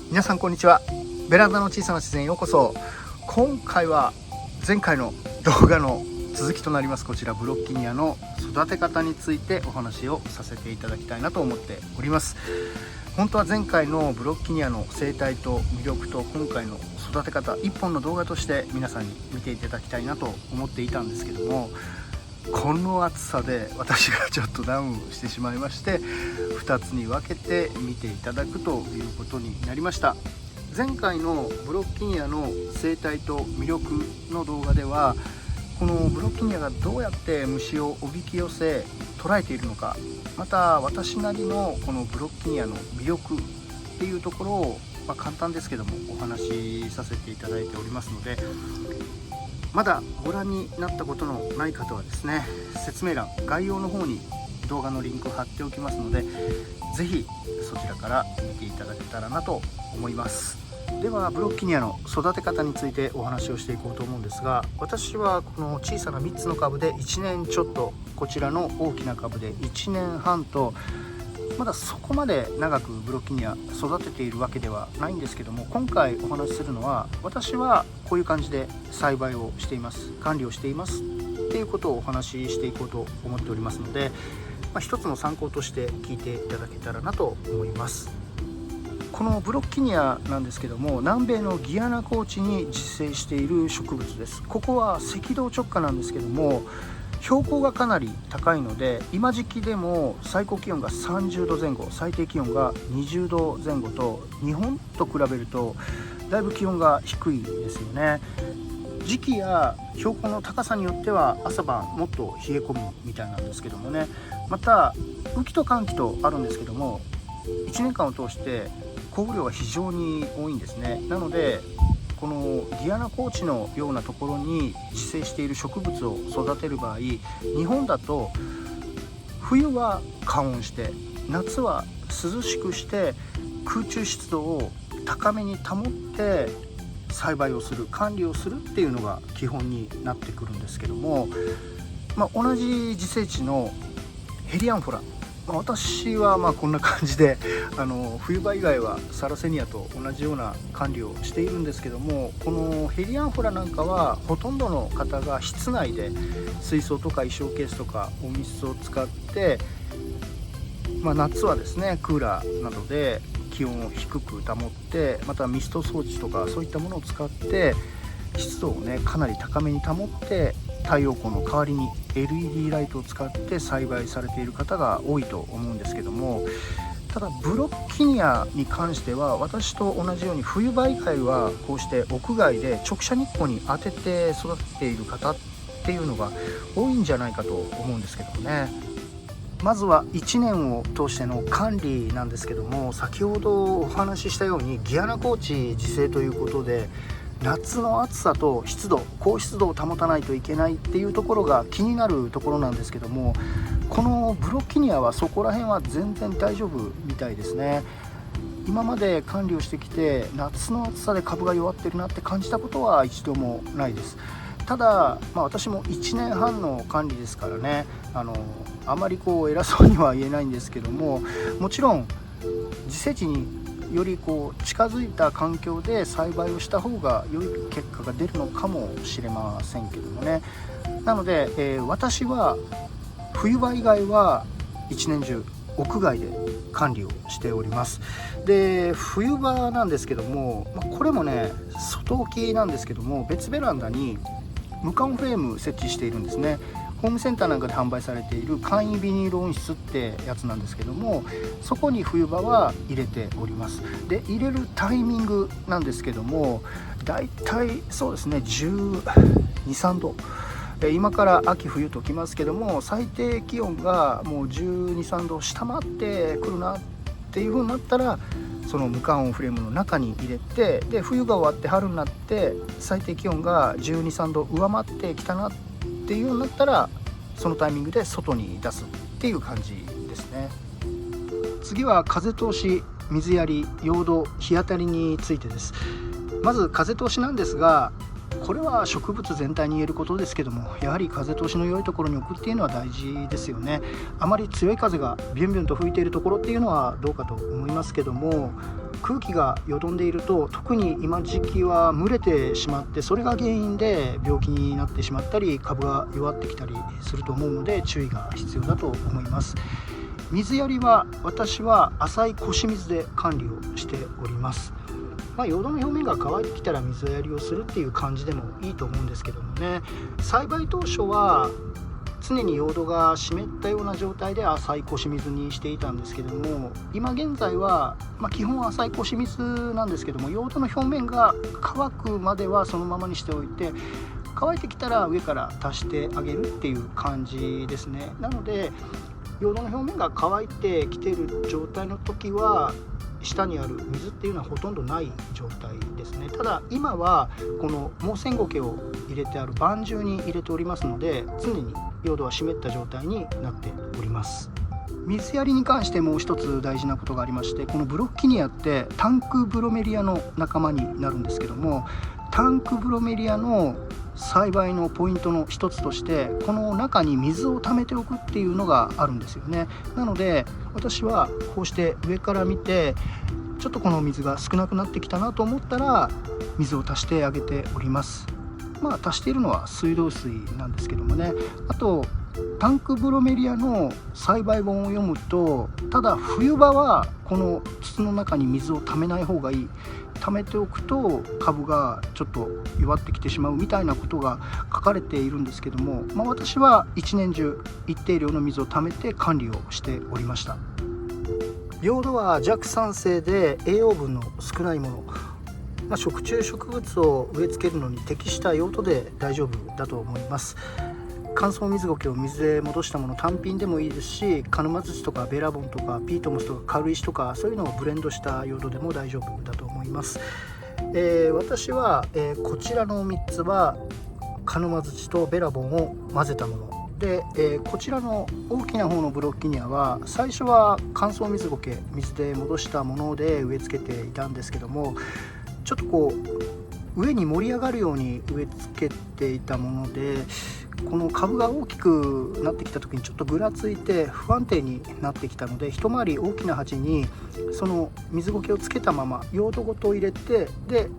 皆さんこんにちは。ベランダの小さな自然へようこそ。今回は前回の動画の続きとなります、こちらブロッキニアの育て方についてお話をさせていただきたいなと思っております。本当は前回のブロッキニアの生態と魅力と今回の育て方一本の動画として皆さんに見ていただきたいなと思っていたんですけども、この暑さで私がちょっとダウンしてしまいまして、2つに分けて見ていただくということになりました。前回のブロッキニアの生態と魅力の動画では、このブロッキニアがどうやって虫をおびき寄せ捉えているのか、また私なりのこのブロッキニアの魅力っていうところを、簡単ですけどもお話しさせていただいておりますので、まだご覧になったことのない方はですね、説明欄概要の方に動画のリンクを貼っておきますので、ぜひそちらから見ていただけたらなと思います。ではブロッキニアの育て方についてお話をしていこうと思うんですが、私はこの小さな3つの株で1年ちょっと、こちらの大きな株で1年半と、まだそこまで長くブロッキニア育てているわけではないんですけども、今回お話しするのは、私はこういう感じで栽培をしています、管理をしていますっていうことをお話ししていこうと思っておりますので、一つの参考として聞いていただけたらなと思います。このブロッキニアなんですけども、南米のギアナ高地に自生している植物です。ここは赤道直下なんですけども、標高がかなり高いので、今時期でも最高気温が30度前後、最低気温が20度前後と、日本と比べるとだいぶ気温が低いですよね。時期や標高の高さによっては朝晩もっと冷え込むみたいなんですけどもね。また雨季と乾季とあるんですけども、1年間を通して降雨量が非常に多いんですね。なのでこのギアナ高地のようなところに自生している植物を育てる場合、日本だと冬は加温して夏は涼しくして空中湿度を高めに保って栽培をする、管理をするっていうのが基本になってくるんですけども、同じ自生地のヘリアンフォラ、私はこんな感じで冬場以外はサラセニアと同じような管理をしているんですけども、このヘリアンフォラなんかはほとんどの方が室内で水槽とか衣装ケースとか温室を使って、夏はですねクーラーなどで気温を低く保って、またミスト装置とかそういったものを使って湿度をねかなり高めに保って、太陽光の代わりに LED ライトを使って栽培されている方が多いと思うんですけども、ただブロッキニアに関しては私と同じように冬場以外はこうして屋外で直射日光に当てて育てている方っていうのが多いんじゃないかと思うんですけどもね。まずは1年を通しての管理なんですけども、先ほどお話ししたようにギアナ高地自生ということで、夏の暑さと湿度、高湿度を保たないといけないっていうところが気になるところなんですけども、このブロッキニアはそこら辺は全然大丈夫みたいですね。今まで管理をしてきて夏の暑さで株が弱ってるなって感じたことは一度もないです。ただ、私も1年半の管理ですからね、あまり偉そうには言えないんですけども、もちろん自生地により近づいた環境で栽培をした方が良い結果が出るのかもしれませんけどもね。なので、私は冬場以外は一年中屋外で管理をしております。で、冬場なんですけども、これもね外置きなんですけども、別ベランダに無感フレーム設置しているんですね。ホームセンターなんかで販売されている簡易ビニール温室ってやつなんですけども、そこに冬場は入れております。で、入れるタイミングなんですけども、だいたいそうですね12、13度、今から秋冬ときますけども、最低気温がもう12、13度下回ってくるなっていう風になったら、その無感温フレームの中に入れて、で冬が終わって春になって最低気温が12、13度上回ってきたなっていうようになったら、そのタイミングで外に出すっていう感じですね。次は風通し、水やり、陽動、日当たりについてです。まず風通しなんですが、これは植物全体に言えることですけども、やはり風通しの良いところに置くっていうのは大事ですよね。あまり強い風がビュンビュンと吹いているところっていうのはどうかと思いますけども、空気がよどんでいると、特に今時期は蒸れてしまって、それが原因で病気になってしまったり株が弱ってきたりすると思うので、注意が必要だと思います。水やりは私は浅い腰水で管理をしております。用土の表面が乾いてきたら水やりをするっていう感じでもいいと思うんですけどもね、栽培当初は常に用土が湿ったような状態で浅い腰水にしていたんですけども、今現在は、基本浅い腰水なんですけども、用土の表面が乾くまではそのままにしておいて、乾いてきたら上から足してあげるっていう感じですね。なので用土の表面が乾いてきている状態の時は下にある水っていうのはほとんどない状態ですね。ただ今はこの毛線苔を入れてある盤中に入れておりますので、常に用土は湿った状態になっております。水やりに関してもう一つ大事なことがありまして、このブロッキニアってタンクブロメリアの仲間になるんですけども、タンクブロメリアの栽培のポイントの一つとして、この中に水を溜めておくっていうのがあるんですよね。なので私はこうして上から見て、ちょっとこの水が少なくなってきたなと思ったら水を足してあげております。足しているのは水道水なんですけどもね。あとタンクブロメリアの栽培本を読むと、ただ冬場はこの筒の中に水を溜めない方がいい、溜めておくと株がちょっと弱ってきてしまうみたいなことが書かれているんですけども、私は一年中一定量の水を溜めて管理をしておりました。用土は弱酸性で栄養分の少ないもの、食虫植物を植え付けるのに適した用土で大丈夫だと思います。乾燥水苔を水で戻したもの単品でもいいですし、鹿沼土とかベラボンとかピートモスとか軽石とか、そういうのをブレンドした用土でも大丈夫だと思います。私は、こちらの3つは鹿沼土とベラボンを混ぜたもので、こちらの大きな方のブロッキニアは最初は乾燥水苔水で戻したもので植え付けていたんですけども、ちょっとこう上に盛り上がるように植え付けていたもので、この株が大きくなってきた時にちょっとぐらついて不安定になってきたので、一回り大きな鉢にその水苔をつけたまま用土ごと入れて、で、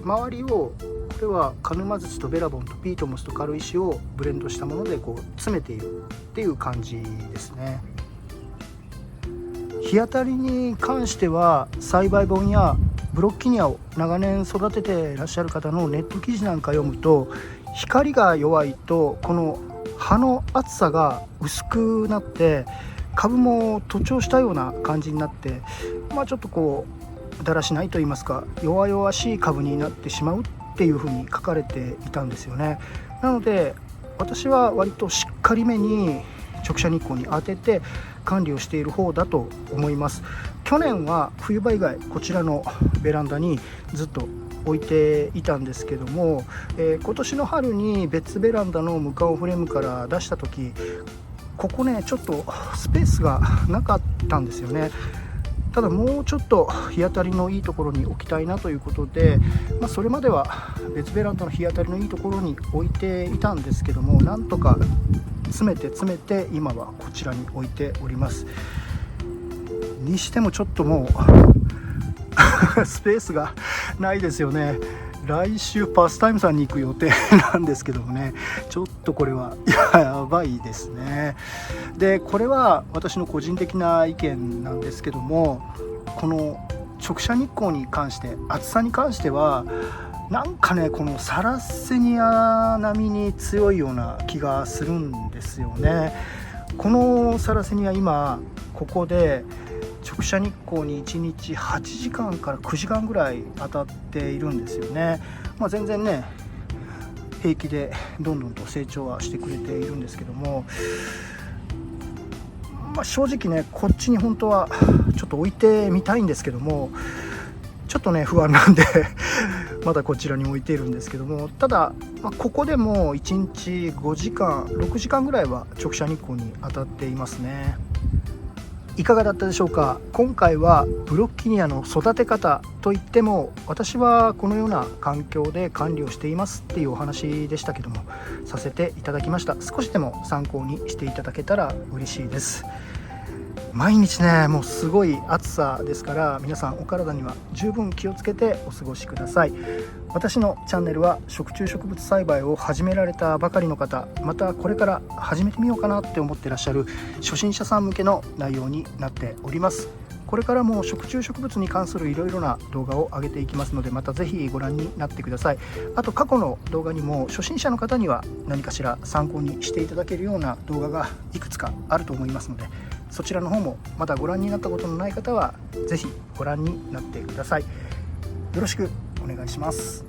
周りをこれは鹿沼土とベラボンとピートモスと軽石をブレンドしたものでこう詰めているっていう感じですね。日当たりに関しては栽培本やブロッキニアを長年育てていらっしゃる方のネット記事なんか読むと、光が弱いとこの葉の厚さが薄くなって株も徒長したような感じになって、ちょっとこうだらしないと言いますか、弱々しい株になってしまうっていうふうに書かれていたんですよね。なので私は割としっかりめに直射日光に当てて管理をしている方だと思います。去年は冬場以外こちらのベランダにずっと置いていたんですけども、今年の春に別ベランダの無感フレームから出した時、ここねちょっとスペースがなかったんですよね。ただもうちょっと日当たりのいいところに置きたいなということで、それまでは別ベランダの日当たりのいいところに置いていたんですけども、なんとか詰めて今はこちらに置いております。にしてもちょっともうスペースがないですよね。来週パスタイムさんに行く予定なんですけどもね、ちょっとこれはやばいですね。でこれは私の個人的な意見なんですけども、この直射日光に関して、暑さに関してはなんかね、このサラセニア並みに強いような気がするんですよね。このサラセニア今ここで直射日光に1日8時間から9時間ぐらい当たっているんですよね。全然ね平気でどんどんと成長はしてくれているんですけども、正直ねこっちに本当はちょっと置いてみたいんですけども、ちょっとね不安なんでまだこちらに置いているんですけども、ただ、ここでも1日5時間6時間ぐらいは直射日光に当たっていますね。いかがだったでしょうか。今回はブロッキニアの育て方といっても、私はこのような環境で管理をしていますっていうお話でしたけども、させていただきました。少しでも参考にしていただけたら嬉しいです。毎日ねもうすごい暑さですから、皆さんお体には十分気をつけてお過ごしください。私のチャンネルは食虫植物栽培を始められたばかりの方、またこれから始めてみようかなって思ってらっしゃる初心者さん向けの内容になっております。これからも食虫植物に関するいろいろな動画を上げていきますので、またぜひご覧になってください。あと過去の動画にも初心者の方には何かしら参考にしていただけるような動画がいくつかあると思いますので、そちらの方もまだご覧になったことのない方はぜひご覧になってください。よろしくお願いします。